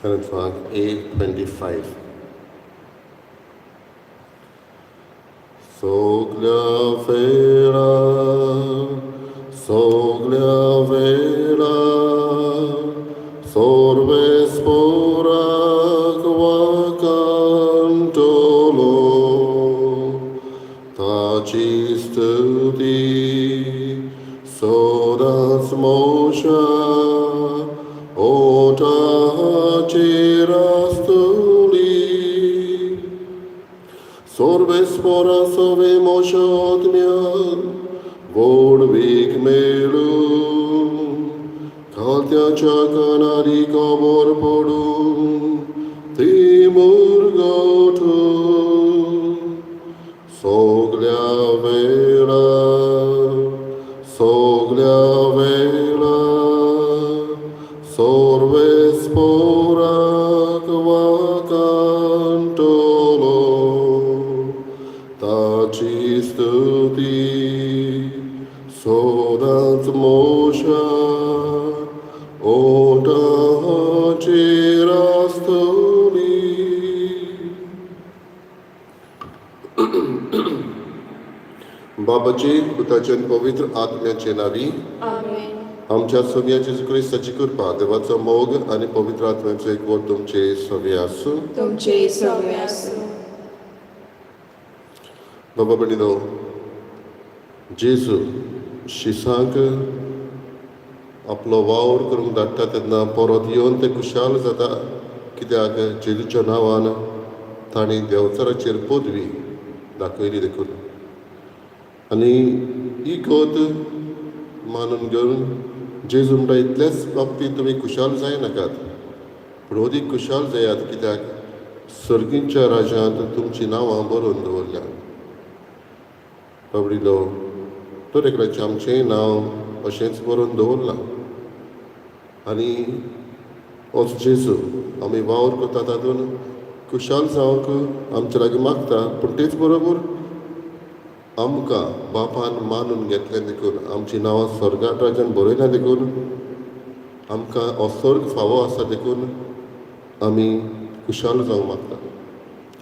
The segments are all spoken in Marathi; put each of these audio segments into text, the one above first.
Song A25. Soglia vera, sorbe spora quacantolo, taci studi, sodas mosha, ota cirastuli. Sorbe spora sove moșotmian, vorbik melu, kaltyacha kanari kabor podu, timur gotu, soglia vela, sorbe spora kvakantolo, taci studi, sodat mosha, ota cirastuli. बाबाचे पुताचे आणि पवित्र आत्म्याचे नावी आमेन. आमच्या सोम्या जेजू ख्रिस्ताची कृपा देवाचा मोग आणि पवित्र आत्म्याचे एकवट तुमचे सवे आसू. तुमचे सवे असो. बाबा बनिनो जेजू शिसांक आपलो वावर करूंक धाडटा तेन्ना परत येवन ते खुशाल जाता, कित्याक जेजूच्या नांवान तांणी देंवचाराचेर पदवी दाखयली देखून. आनी ही गोत मानून घेवन जेजू म्हणटा इतलेच बाबतींत तुमी खुशाल जायनाकात, पूण अदीक खुशाल जायात, कित्याक सर्गींच्या राज्यांत तुमचीं नांवां बरोवन दवरल्यात. बाबडीलो तर एकल्याचें आमचेंय नांव अशेंच बरोवन दवरलां. आनी होच जेजू आमी वावर करता तातूंत खुशाल जावंक आमचे लागीं मागता, पूण तेच बरोबर आमकां बापान मानून घेतलें देखून आमचीं नांवां स्वर्गांत राज्यांत बरयल्यां देखून आमकां हो सर्ग फावो आसा देखून आमी खुशाल जावंक मागता.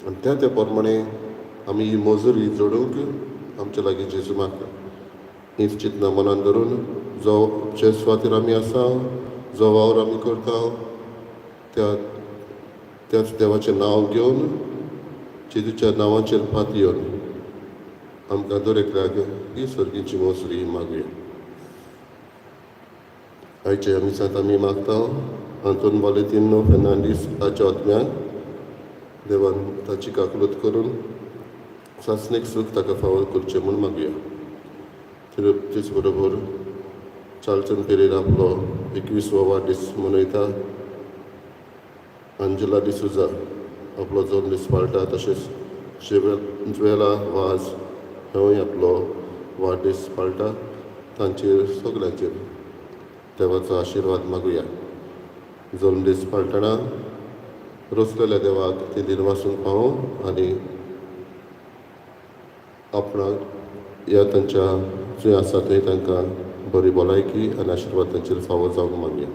आनी त्या प्रमाणे आमी ही मजुरी जोडूंक आमचे लागीं जेजू मागता. हीच चिंतना मनान धरून जो जे सुवातेर आमी आसा, जो वावर आमी करता, त्याच देवाचें नांव घेवन जेजूच्या नांवाचेर फात येवन आमकां दर एकल्याक ही सर्गीची मजुरी मागुया. आयचे आमिसांत आमी मागता आंतोन वालेतिनो फेर्नांडीस हाच्या आत्म्याक देवान ताची काकलूत करून सासणेक सूख ताका फावो करचें म्हूण मागुया. तेच बरोबर चालचंद पेरेर आपलो 21वा वाडदीस मनयता. अंजला डिसुजा आपलो जल्म पाळटा, तशेंच ज्वेला वाज हेवूय आपलो वाडदीस पाळटा. तांचेर सगल्यांचेर देवाचो आशिर्वाद मागुया. जल्मदीस पाळटना रोसलेल्या देवाक ती निर्वासूंक पावो आनी आपणाक ह्या तांच्या जे आसा थंय तांकां बरी भलायकी आनी आशिर्वाद तांचेर फावो जावंक मागया.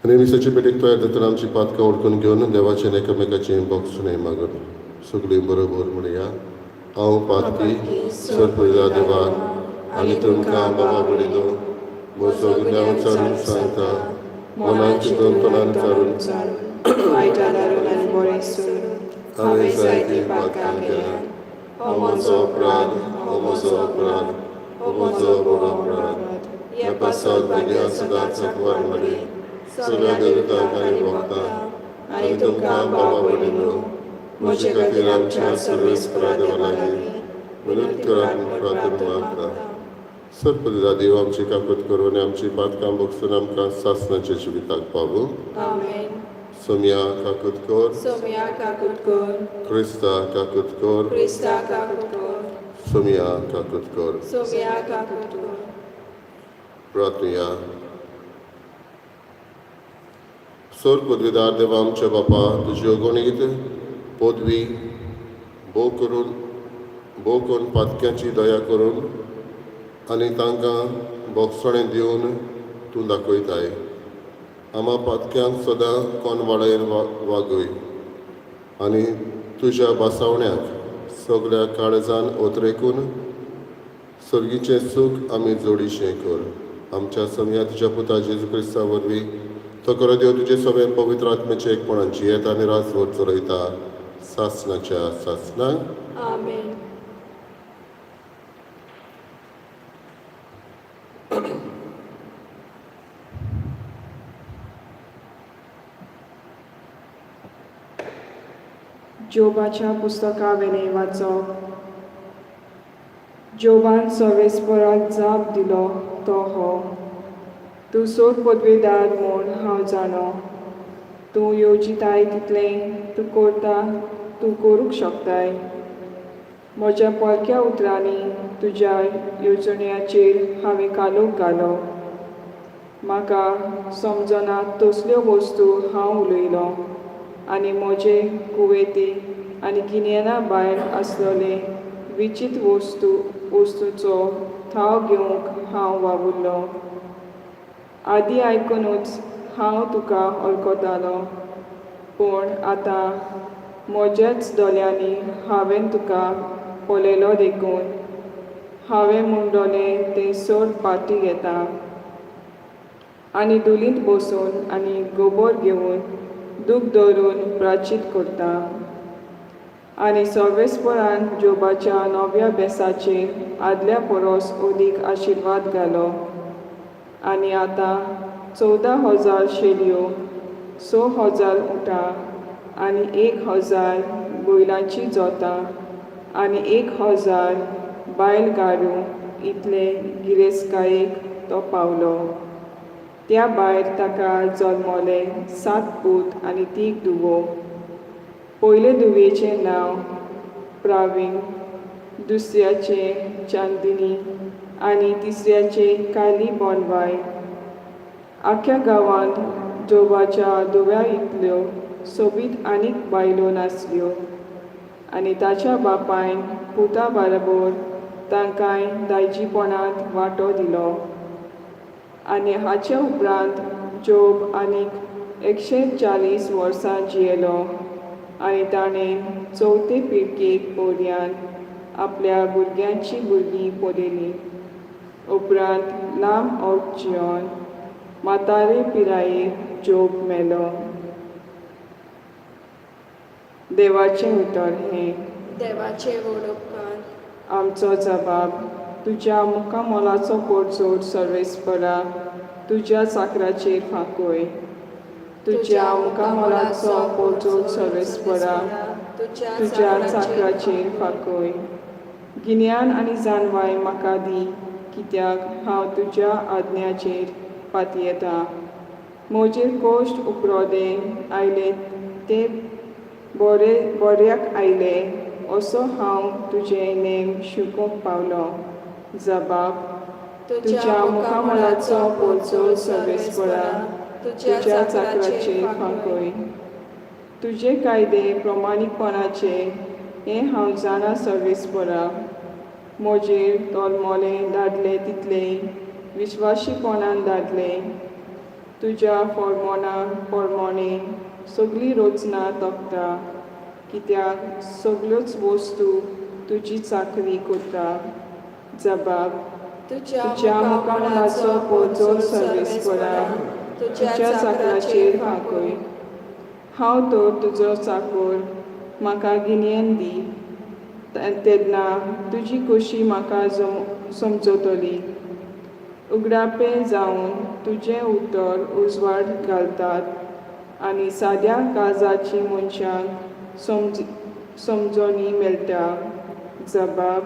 आनी मिसाची पेटीक तयार जातना आमची पातकां ओळखून घेवन देवाचें एकामेकाचें भोगसुणें मागून सगळीं बरोबर म्हणया. हांव पातकी सरपयला देवाक आनी तुमकां बाबा बडिलो म्हजो गुन्यांव चालून सांगता, मनान चिंतून तोंडान चालून हांवें जायतीं पातकां केल्यां. हो म्हजो अपराध, हो म्हजो अपराध, हो म्हजो बरो अपराध. ह्या पासत भुरग्यां सदांच अकवार मारी सगळ्या देवतांक आनी भक्तांक आनी तुमकां बाबा बडिलो म्हजे खातीर आमच्या सर्वेस्परा देवा लागीं मदत करात म्हूण प्रार्थना मागता. सर्पदिला देव आमची काकूत करून आमची पातकां भोगसून आमकां सासणाचे जिविताक पावूं. आमेन. सोम्या काकूत कर, सोम्या काकूत कर, क्रिस्ता काकूत कर, क्रिस्ता काकूत कर, सोम्या काकूत कर. सोम्या काकूत कर. प्रार्थया. सर पदवीदार देवा आमच्या बापा, तुजी अगोणीत पदवी भोव करून पातक्यांची दया करून आनी तांकां भोगसणें दिवन तूं दाखयताय. आमा पातक्यांक सदां कोनवाळेर वागय आनी तुज्या बासावण्याक सगळ्या काळजान ओतरेकून सर्गीचें सूख आमी जोडीशें कर. आमच्या सगळ्या तुज्या पुता जेजू क्रिस्ता वरवीं तो खरो देव तुजे सगळे पवित्र आत्म्याचे एकपणान जियेत आनी रासभर चलयता सासणाच्या सासणाक. आमेन. जोबाच्या पुस्तका वेले वाचप. जोबान सर्वेस्पराक जाप दिलो तो हो: तूं सोद पदवेदार म्हूण हांव जाणो. तूं येवजिताय तितलें तूं करूंक शकताय. म्हज्या पोरक्या उतरांनी तुज्या येवजण्याचेर हांवें कालोक घालो. म्हाका समजना तसल्यो वस्तू हांव उलयलों आनी म्हजे कुवेती आनी गिन्याना भायर आसलोले विचीत वस्तूचो थाव घेवंक हांव वावुरलो. आदीं आयकूनच हांव तुका वळखतालो, पूण आतां म्हज्याच दोळ्यांनी हांवें तुका पळयलो देखून हांवें म्हणलोलें तें सोड पाटी घेता आनी दुलीत बसून आनी गोबोर घेवन दूख धरून प्राचीत करता. आनी सर्वेस्परान जोबाच्या नव्या बेसाचेर आदल्या परस अदीक आशिर्वाद घालो. आनी आतां 14,000 शेळयो, 6,000 उटां आनी 1,000 बैलांची जोतां आनी 1,000 बायलगाडू इतले गिरेस्तकायेक तो पावलो. त्या भायर ताका जल्मले 7 पूत आनी 3 धुवो. पयले धुवेचें नांव प्रावीण, दुसऱ्याचें चांदिनी आनी तिसऱ्याचें काली बोनवाय. आख्या गांवांत जोबाच्या धुव्या इतल्यो सोबीत आनीक बायलो नासल्यो. आनी ताच्या बापायन पुतां बाराबर तांकांय दायजीपणांत वांटो दिलो. आनी हाचे उपरांत जोब आनीक 140 वर्सां जियेलो आनी ताणें 4थे पिळगेक पर्यान आपल्या भुरग्यांची भुरगीं पळयलीं. उपरांत लांब अर्द जियोन म्हातारे पिरायेर जोब मेलो. देवाचें उतर हें. देवाचे व्हड उपकार. आमचो जबाब. तुज्या मुखामोलाचो पोरजोर सर्वेस्परा तुज्या चाकराचेर फांकय. तुज्या मुखामोलाचो पोरजोर सर्वेस्परा तुज्या चाकराचेर फांकय. गिन्यान आनी जानवाय म्हाका दी, कित्याक हांव तुज्या आज्ञाचेर पातयेतां. म्हजेर कोश्ट उपरोदे आयले ते बऱ्याक आयले असो हांव तुजे नेम शिकूंक पावलो. जबाब. तुज्या मुखामोलाचो पोरजोर सर्वेस्परा तुज्या चाकराचेर फांकय. तुजे कायदे प्रमाणीकपणाचे हें हांव जाणा सर्वेस्परा. म्हजेर तोलमोलें धाडलें तितलें विश्वासीपणान धाडलें. तुज्या फर्मोना पोरमोणें सगळीं रोचनां तोखता, कित्याक सगळ्योच वस्तू तुजी चाकरी करता. जबाब. तुज्या मुखामोलाचो पोरजोर सर्वेस्परा तुज्या चाकराचेर फांकय. हांव तर तुजो चाकर, म्हाका गिन्यान दी. तेन्ना तुजी खोशी म्हाका समजतली. उगडापें जावन तुजें उतर उजवाड घालतात आनी साद्या काळजाची मनशांक समजणी मेळटा. जबाब.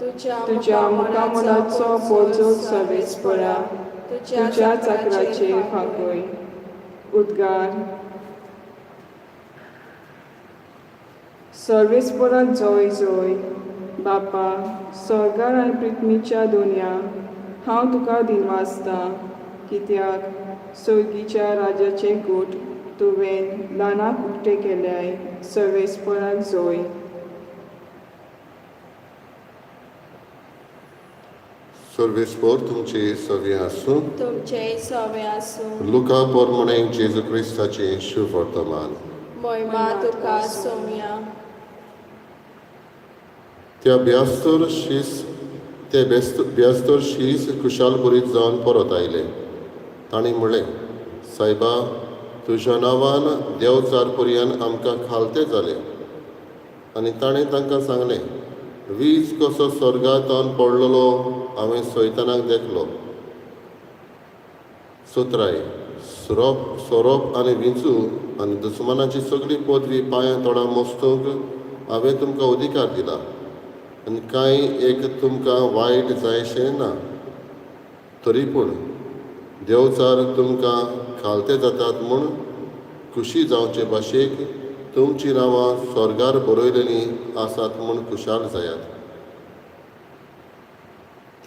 तुज्या मुखामोलाचो पोरजोर सर्वेस्परा तुज्या चाकराचेर फांकय. उद्गार. सर्वेस्पराक जय जय. बापा, स्वर्गार आनी पृथ्वीच्या दोनया हांव तुका दिनवासतां, कित्याक सर्गीच्या राजाचे गोठ तुवें ल्हानाक उक्ते केल्याय. सर्वेस्पराक जय. सर्वेस्पोर तुमचे सवे आसूं तुमचे सवे आसूं लुका पोरमणे जेजू क्रिस्ताचे शुभ वर्तमान मोहिमा तुका सोम्या त्या ब्यास्तर शीस खुशाल बरीत जावन परत आयले. तांणी म्हणलें, सायबा, तुज्या नांवान देव चारपर्यंत आमकां खालते जाले. आनी ताणें तांकां सांगलें, वीज कसो स्वर्गांतल्यान पडलेलो हांवें सैतानाक देखलो. सुत्राय सोरोप आनी विंचू आनी दुस्मानाची सगळी पदवी पांयां तोंडां मोस्तूंक हांवें तुमकां अधिकार दिला. आनी कांय एक तुमकां वायट जायशें ना. तरी पूण देवचार तुमकां खालते जातात म्हूण खुशी जावचे भाशेक तुमचीं नांवां स्वर्गार बरयलेलीं आसात म्हूण खुशाल जायात.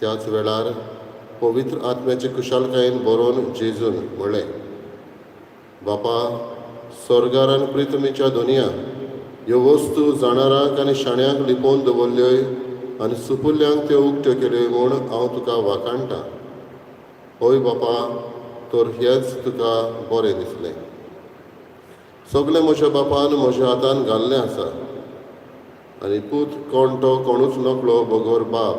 त्याच वेळार पवित्र आत्म्याचे खुशालकायेन बरोवन जेजून म्हणलें, बापा, स्वर्गार आनी पृथ्वीच्या दोनया ह्यो वस्तू जाणारांक आनी शाण्यांक लिपोवन दवरल्योय आनी सुपुल्यांक त्यो उक्त्यो केल्यो म्हूण हांव तुका वाखाणटां. होय बापा, तर हेंच तुका बरें दिसलें. सगळें म्हज्या बापान म्हज्या हातान घाल्लें आसा. आनी पूत कोण तो कोणूच नकळो बगोर बाप,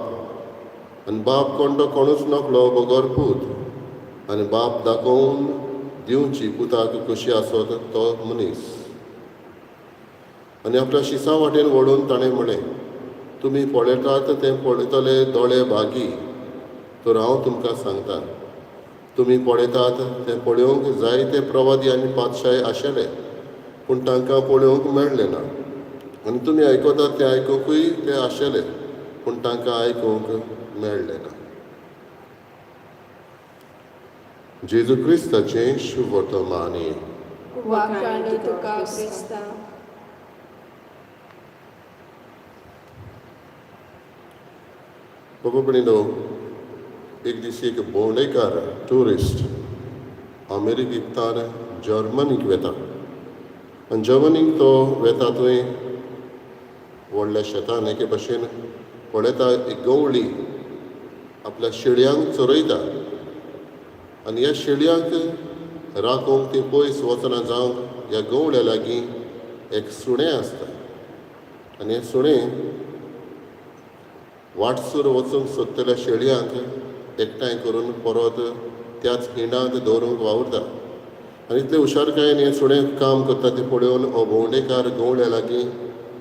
आनी बाप कोण तो कोणूच नकळो बगोर पूत, आनी बाप दाखोवन दिवची पुताक कशी आसत तो मनीस. आनी आपल्या शिसा वाटेन वळून ताणें म्हणलें, तुमी पळयतात तें पळयतले दोळे बागी, तर हांव तुमकां सांगतां, तुमी पळयतात तें पळोवंक जायते प्रवादी आनी पातशाय आशिल्ले, पूण तांकां पळोवंक मेळ्ळें ना. आनी तुमी आयकतात तें आयकूंकूय ते आशिल्ले, पूण तांकां आयकूंक मेळ्ळें ना. जेजू क्रिस्ताचें शुभ वर्तमान. वाखाणी तुका क्रिस्ता. बाबा एक दीस एक भोंवडेकार ट्युरिस्ट अमेरिकेंतल्यान जर्मनीक वेता. आनी जर्मनीक तो वेता थंय व्हडल्या शेतान एके भाशेन पळयता एक गवळी आपल्या शेळयांक चरयता. आनी ह्या शेळयांक राखूंक ती पयस वचना जावंक ह्या गवळ्या लागीं एक सुणें आसता. आनी हें सुणें वाटसूर वचूंक सोदतल्या शेळयांक एकठांय करून परत त्याच हिंडांत दवरूंक वावुरता. आनी इतले हुशारकायेन हें सुणें काम करता तें पळोवन हो भोंवडेकार गवळ्या लागीं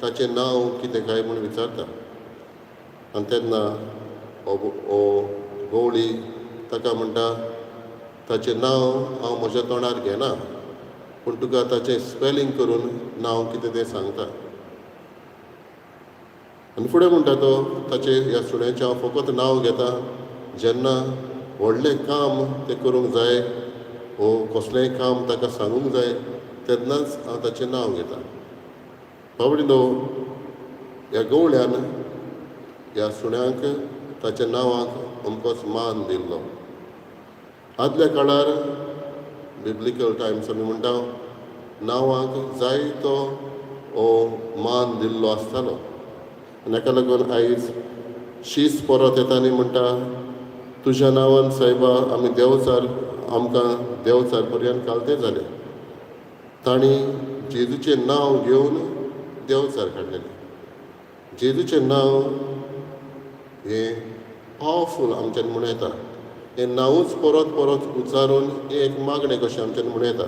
ताचें नांव कितें काय म्हूण विचारता. आनी तेन्ना हो गवळी ताका म्हणटा, ताचें नांव हांव म्हज्या तोंडार घेना, पूण तुका ताचें स्पेलिंग करून नांव कितें तें सांगता. आनी फुडें म्हणटा तो, ताचें ह्या सुण्याचें हांव फकत नांव घेता जेन्ना व्हडलें काम तें करूंक जाय वो कसलेंय काम ताका सांगूंक जाय तेन्नाच हांव ताचें नांव घेता. बाबडीनो, ह्या गवळ्यान ह्या सुण्याक ताच्या नांवाक अमकोच मान दिल्लो. आदल्या काळार बिब्लिकल टायम्स आमी म्हणटा नांवाक जायतो हो मान दिल्लो आसतालो. हाका लागून आयज शीस परत येता आनी म्हणटा, तुज्या नांवान सायबा आमी आमकां देवचार पर्यंत घालते जाले. तांणी जेजूचें नांव घेवन देवचार काडलेलें. जेजूचें नांव हें पावरफूल आमच्यान म्हणूं येता. हें नांवूच परत परत उच्चारून एक मागणें कशें आमच्यान म्हणूं येता.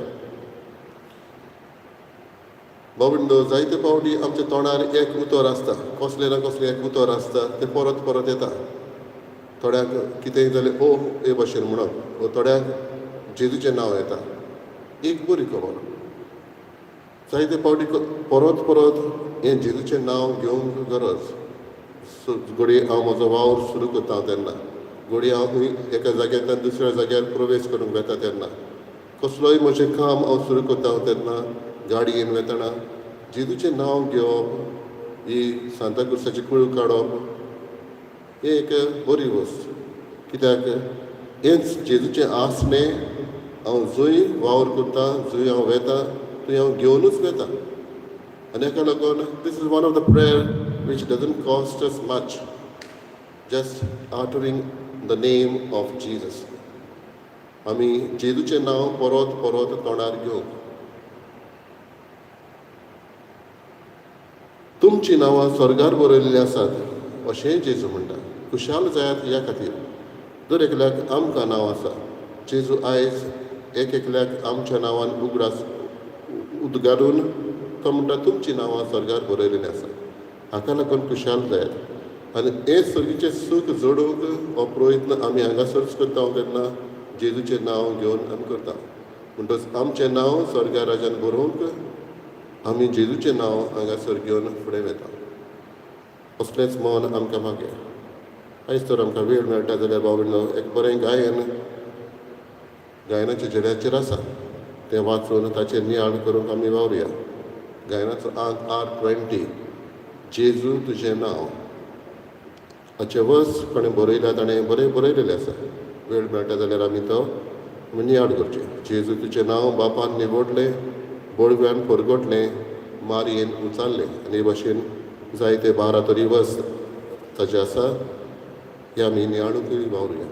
बाबडो, जायते फावटी आमच्या तोंडार एक उतर आसता, कसलें ना कसलें एक उतर आसता, तें परत परत येता. थोड्यांक कितेंय जालें ओ हे भाशेन म्हणप, वो थोड्यांक जेजूचें नांव येता. एक बरी खबर, जायते फावटी परत परत हें जेजूचें नांव घेवंक गरज. घडये हांव म्हजो वावर सुरू करता तेन्ना, घडये हांव एका जाग्यांतल्यान दुसऱ्या जाग्यार प्रवेश करूंक वेता तेन्ना, कसलोय म्हजें काम हांव सुरू करता तेन्ना गाडयेन वेतना जेजूचें नांव घेवप, ही सांताक्रुजाची कूळ काडप, हें एक बरी वस्त. कित्याक हेंच जेजूचें आसणें हांव जंय वावर करता, जंय हांव वेता, थंय हांव घेवनूच वेता. आनी हाका लागून this is one of the prayer which doesn't cost us much, just uttering the name of Jesus. आमी जेजूचें नांव परत परत तोंडार घेवंक. तुमची नांवां स्वर्गार बरयल्लीं आसात अशेंय जेजू म्हणटा. खुशाल जायात ह्या खातीर दर एकल्याक आमकां नांव आसा. जेजू आयज एक एकल्याक आमच्या नांवान उद्गारून तो म्हणटा तुमची नांवां स्वर्गार बरयल्लीं आसा. हाका लागून खुशाल जायात. आनी हे सर्गीचें सूख जोडूंक हो प्रयत्न आमी हांगासरच करता तेन्ना जेजूचें नांव घेवन आमी करता. म्हणटच आमचें नांव स्वर्गा राज्यान बरोवंक आमी जेजूचें नांव हांगासर घेवन फुडें वेता. असलेंच मन आमकां मागे. आयज तर आमकां वेळ मेळटा जाल्यार बाबडो एक बरें गायनाच्या जऱ्याचेर आसा तें वाचून ताचेर नियाळ करूंक आमी वावरया. गायनाचो अंक R20 जेजू तुजें नांव. हाचें वर्स कोणें बरयल्या ताणें बरें बरयलेलें आसा. वेळ मेळटा जाल्यार आमी तो नियाळ करचें. जेजू तुजें नांव बापान निवडलें, बळव्यान परगटलें, मारयेन उचारलें. आनी हे भाशेन जायते 12 तरी वर्स ताचे आसा. हे आमी नियाळूंकय वावरया.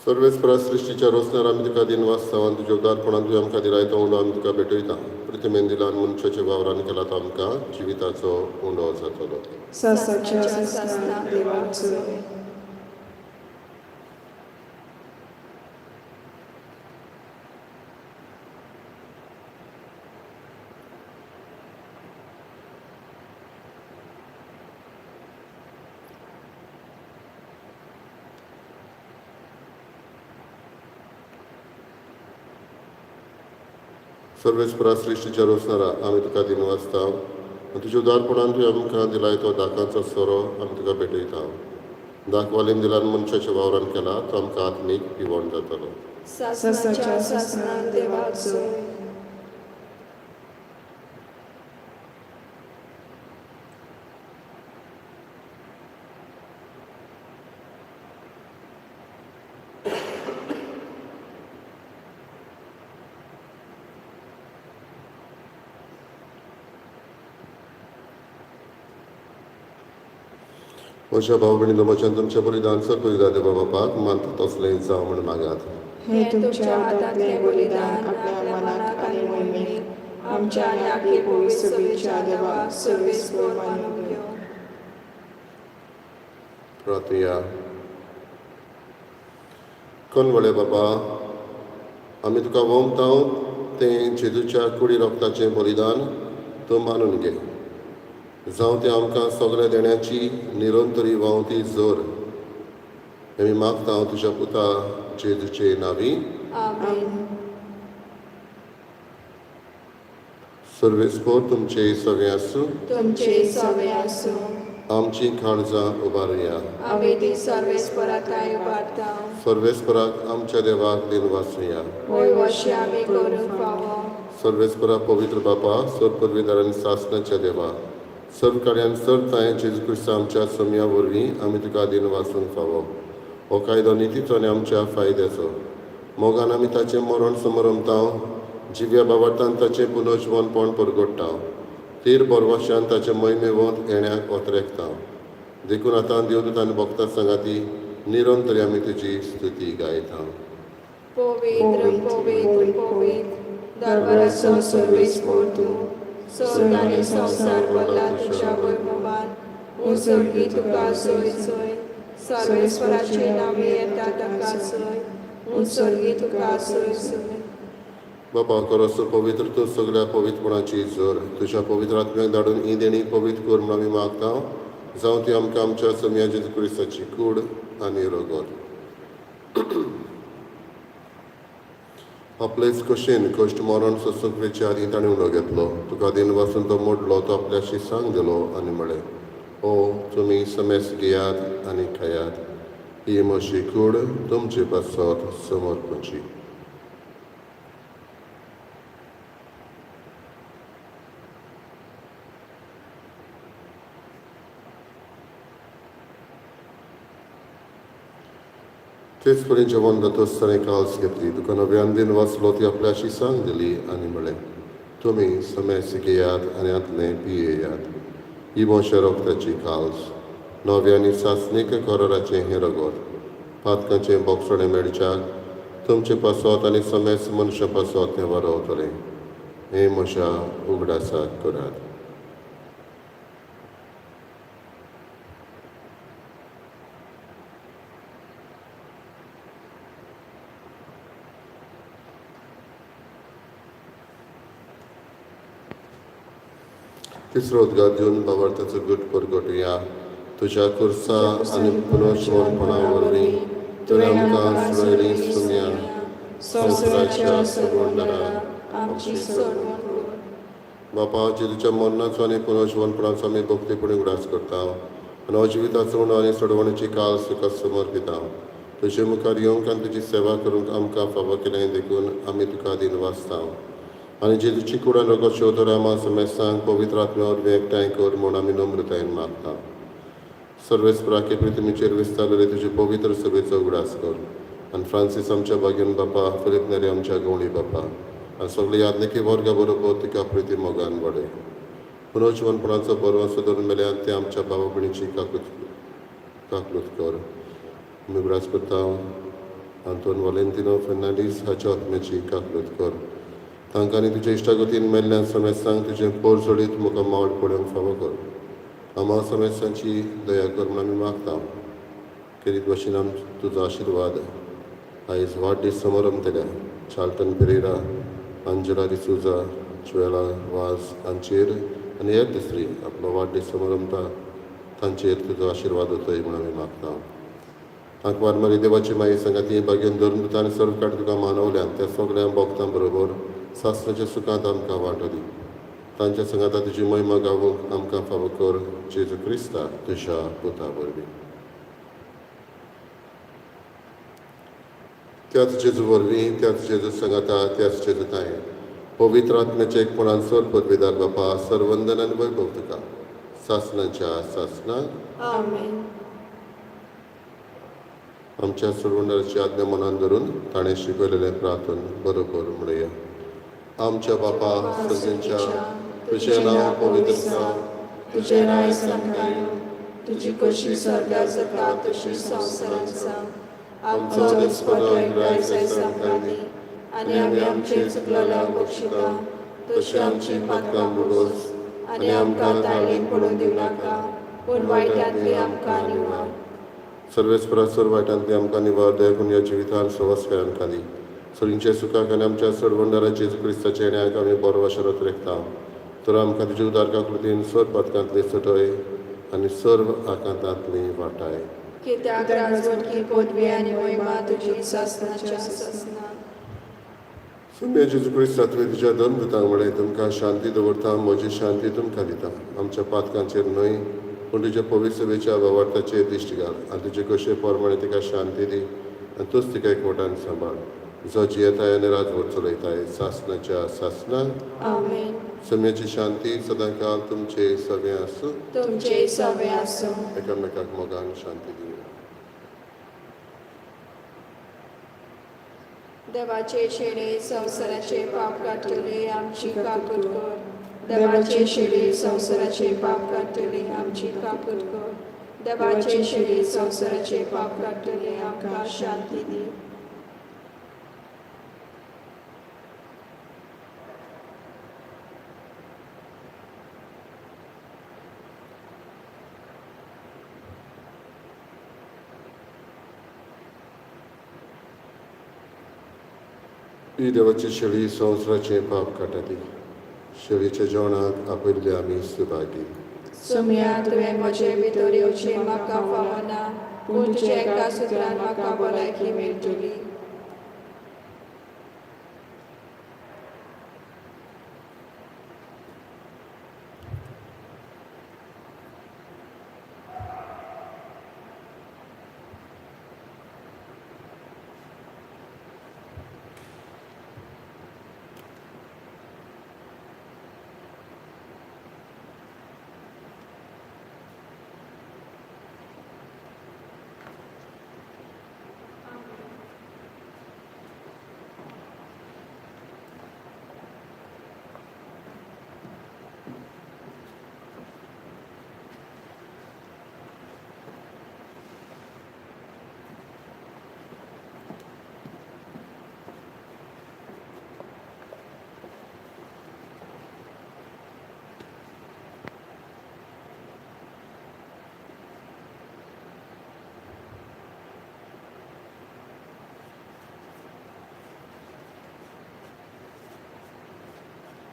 सर्वेस्परा सृश्टीच्या रोसणार आमी तुका दिन वाचता. तुज्या उदारपणान तुवें आमकां दिलाय तो उंडो आमी तुका भेटयता. प्रतिमेन दिलान मनशाच्या वावरान केला तो आमकां जिविताचो उंडो जातलो. सासाच्या सासना देवाचो सर्वेस्परा सृश्टीच्या रोसणारा आमी तुका दिन वाचता. तुज्या उदारपणान तुवें आमकां दिलाय तो दाकांचो सोरो आमी तुका भेटयता. दाखवालेन दिलान मनशाच्या वावरान केला तो आमकां आत्मीक पिवण जातलो. सासनाच्या सासना देवाचो म्हज्या भाव भयणी म्हज्यान तुमच्या बलिदान सर बलिदान देवा बापाक मानता तसलें जावं म्हण मागात. हे तुमच्या हातांतलें बलिदान आपल्या मनाक आनी मोहिमेक आमच्या आनी आपली पवित्र सभेच्या देवाक सर्वेस्पर मानून घेव. प्रार्थया. कनवळे बाबा, आमी तुका वोमता तें जेजूच्या कुडी रोगताचें बलिदान तूं मानून घे. जावं तें आमकां सगळें देण्याची निरंतरी वावती जोर. आमी मागता तुज्या पुता जेजूचे नांवी. आमेन. सर्वेस्पर तुमचे सगळे आसूं. तुमचे सवे आसूं. आमची काळजां उबारुया. आमी ती सर्वेस्पराकाय उबारता. सर्वेस्पराक आमच्या देवाक दिन वाचुया. होय अशें आमी करूंक फावो. सर्वेस्परा पवित्र बापा, सर्पविदारान सासणाच्या देवा, सर्व कड्यान सरताय जेजू क्रिस्त आमच्या सोम्या वरवीं आमी तुका दिन वाचूंक फावो. हो कायदो नितीचो आनी आमच्या फायद्याचो. मोगान आमी ताचें मरण समरमता. जिव्या बाबार्थान ताचें पुनर्जीवनपण परगट्टा. तीर बोरवाश्यान ताचे मोहिमेवंत येण्याक ओतरेकता. देखून आतां देवदूत आनी भक्तां सांगाती निरंतरी आमी तुजी स्तुती गायता. पवित्र पवित्र पवित्र दरबाराचो सर्वेस्पर तूं. स्वर्ग आनी संवसार भरला तुज्या वैभवान. उसर्गी तुका सोय सोय. सर्वेस्पराची नांवे येता ताका सोय. उसर्गी तुका सोय सोय. बाबा खरोच पवित्र तूं सगळ्या पवित्रपणाची जोर. तुज्या पवित्र आत्म्याक धाडून ही देणी पवित्र कर म्हूण आमी मागता. जावं ती आमकां आमच्या सोम्या जेजू क्रिस्ताची कूड आनी रोगोर. आपलेच कशेन कश्ट मरण सोसूंक विचारी ताणें उलो घेतलो. तुका दिन वाचून तो मोडलो तो आपल्याशी सांग दिलो आनी म्हळें, ओ तुमी समेस घेयात आनी खायात. ही म्हशी कूड तुमचे पासत समर्पणची. तेच परी जेवण जाता आसतना काल्स घेतली. तुका नव्यान दिन वाचलो ती आपल्याशी सांग दिली आनी म्हळें, तुमी समेस घेयात आनी आतले पियेयात. ही म्हज्या रोगताची काल्स. नव्यानी सासणीक कोराराचें हें रगत. पातकांचें बोगसोडें मेळच्याक तुमचे पासत आनी समेस मनशा पासत तें वारोवतलें. हें म्हज्या उगडासाक करात. तिसरो उदगार दिवन भावार्थाचो गट परगटुया. तुज्या कुर्सा आनी पुनर्जीवनपणा वरवीं तुवें आमकां सुळेरी सुम्या संवसाराच्या सगवंडरा आमची सोडवण कर. बापा जेजूच्या मरणाचो आनी पुनर्जीवनपणाचो आमी भक्तीपणी उगडास करता आनी जिविताचो उणो आनी सोडवणेची काल तुका समर्पिता. तुजे मुखार येवंक आनी तुजी सेवा करूंक आमकां फावो केलें देखून आमी तुका दिन वाचता. आनी जेजूची कुडा रगत शोधर आमा समेस्तांक पवित्र आत्म्या वरवीं एकठांय कर म्हूण आमी नम्रतायेन मागता. सर्वेस्पराके पृथ्वीचेर विस्तारलेले तुजे पवित्र सभेचो उगडास कर. आनी फ्रांसीस आमच्या बागेन बापा, फिलिप नेरे आमच्या गवळी बापा आनी सगळे यादनिकी वर्गा बरोबर तुका प्रिती मोगान वाडय. पुनर्जीवनपणाचो बरवंसो धरून मेल्यात ते आमच्या भावा भयणीची काकलूत कर. आमी उगडास करता आंतोन वॅलेंटिनो फेर्नांडीस हाच्या आत्म्याची काकलूत कर. तांकां आनी तुज्या इश्टागतीन मेल्ल्यान समेस्तांक तुजें पोर सोडीत मुखार मावळ पडोवंक फावो कर. आमा समेस्तांची दया कर म्हूण आमी मागता. खेरीत भाशेन तुजो आशिर्वाद आयज वाडदीस समारंभ केल्या चाल्टन पेरेरा, अंजला डिसूजा, जुएला वाज हांचेर आनी हेर तिसरी आपलो वाडदीस समारंभ तांचेर तुजो आशिर्वाद उतय म्हूण आमी मागता. तांकां वारमारी देवाची माई सांगाती बागेन धरून दिता आनी सर्व काड तुका मानवल्यान त्या सगळ्या भक्तां बरोबर सासणाच्या सुखांत आमकां वांटली. तांच्या संगाता तुजी महिमा गावूंक आमकां फावो कर. जेजू क्रिस्ता तुज्या पुता वरवीं. त्याच जेजू वरवीं, त्याच जेजू संगाता, त्याच जेजू ताय पवित्र आत्म्याच्या एकपणान सर पदवीदार बापा सर्वंदन आनी वैभव तुका सासणाच्या सासणाक आमेन. आमच्या सर्वंडाची आज्ञा मनान धरून ताणें शिकयलेलें प्रार्थन बरोबर म्हणया. आमच्या बापा सगळ्यांच्या तुजें नांव पवित्र जावं. तुजें राय संतायो, तुजी कशी स्वर्गात जाता तशी संवसारांत जावं. आमचो दिसपतो रायस आमकां दी आनी आमी आमचे चुकलेल्यांक बक्षिता तशी आमची पातकां बुडोस आनी आमकां ताळयेन पडूं दिवं नाका पूण वायटांतली आमकां निवार. सर्वेस्परा सर्व वायटांतली आमकां निवार. दयाकून ह्या जिवितान सवस केल्यान दी. सगळींच्या सुखाक आनी आमच्या सर्वंडारा जेजू क्रिस्ताच्या येण्याक आमी बरो वाशरत रेखता. तर आमकां तुज्या उदार काकुळतीन सर्व पातकांतली सटय आनी सर्व आकांतांतली वाटाय. कित्याक राजवटकी पदवी आनी महिमा तुजी सासणाच्या सासणाक. सुम्या जेजू क्रिस्ता तुवें तुज्या धर्मदूतांक म्हळें तुमकां शांती दवरता, म्हजी शांती तुमकां दिता. आमच्या पातकांचेर न्हय पूण तुज्या पवित्र सभेच्या वावरताचेर दिश्टी घाल आनी तुजे कशे पोरमाणे तिका शांती दी आनी तूंच तिका एकवटान सांबाळ. जो जियेताय आनी राजवट चलयताय सासणाच्या सासणाक आमेन. सम्याची शांती सदां काल तुमचे सगळे आसूं. तुमचे सवे आसूं. एकामेकाक मोगान शांती दिवया. देवाचे शेडे संवसाराचे पाप काडटले आमची काकूट कर. देवाचे शेडे संवसाराचे पाप काडटले आमची काकूट कर. देवाचे शेडे संवसाराचे पाप काडटले आमकां शांती दी. ही देवाची शेळी संवसाराचे पाप काडटली. शेळीच्या जेवणाक आपयल्ले आमी सुभागी. सुम्या तुवें म्हजे भितर येवचें म्हाका फावना पूण तुज्या एका सुत्रान म्हाका भलायकी मेळटली.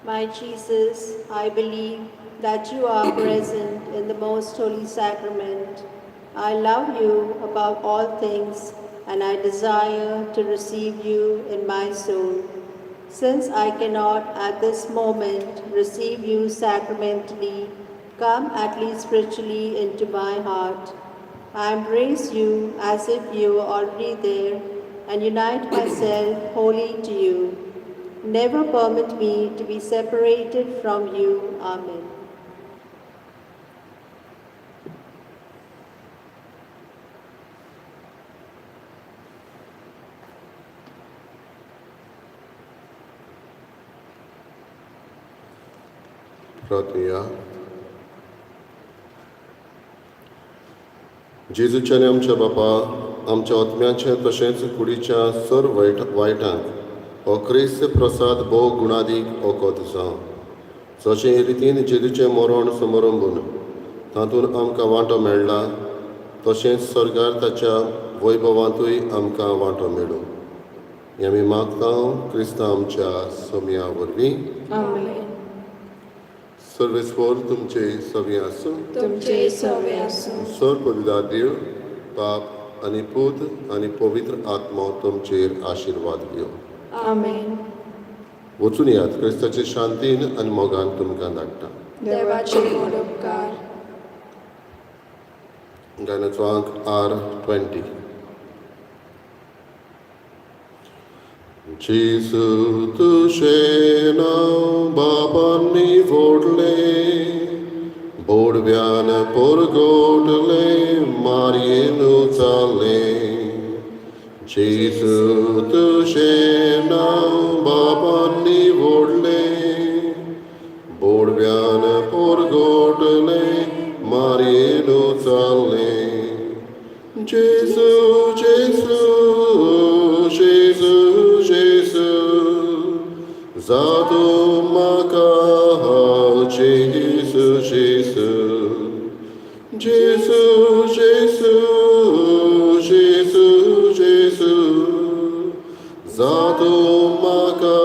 My Jesus, I believe that you are present in the most holy sacrament. I love you above all things, and I desire to receive you in my soul. Since I cannot at this moment receive you sacramentally, come at least spiritually into my heart. I embrace you as if you were already there and unite myself wholly to you. Never permit me to be separated from you. Amen. प्रार्थूया. जेजूच्या आनी आमच्या बापा, आमच्या आत्म्याचे तशेंच कुडीच्या सर वायटांक हो क्रिस्त प्रसाद भोव गुणादीक ओकोत जावं. जशें रितीन जेजूचें मरण समारंभून तातूंत आमकां वांटो मेळ्ळा, तशेंच स्वर्गार ताच्या वैभवांतूय आमकां वांटो मेळूं. हें आमी मागता क्रिस्ता आमच्या सोम्या वरवीं. आमेन. सर्वेस्वर तुमचे सवी आसूं. तुमचे सवे आसूं. सर्वपवित्र देव, बाप आनी पूत आनी पवित्र आत्मा तुमचेर आशिर्वाद घेवं. आमेन. वचून यात क्रिस्ताचे शांतीन आनी मोगान तुमकां धाडटा. देवाचे मोड उपकार. गाण्याचो अंक R20. जेसू तुझे नाव बाबांनी व्होडले, बोडव्यान पोरगोटले, मारयेन चालले. जेसू तुझे नाव बाबांनी व्होडले, बोडव्यान पोरगोटले, मारयेन चालले. जेसू जेसू जेसू जेसू जादू म्हाका जेसू जेसू जेसू जेसू जेसू जेसू जादू म्हाका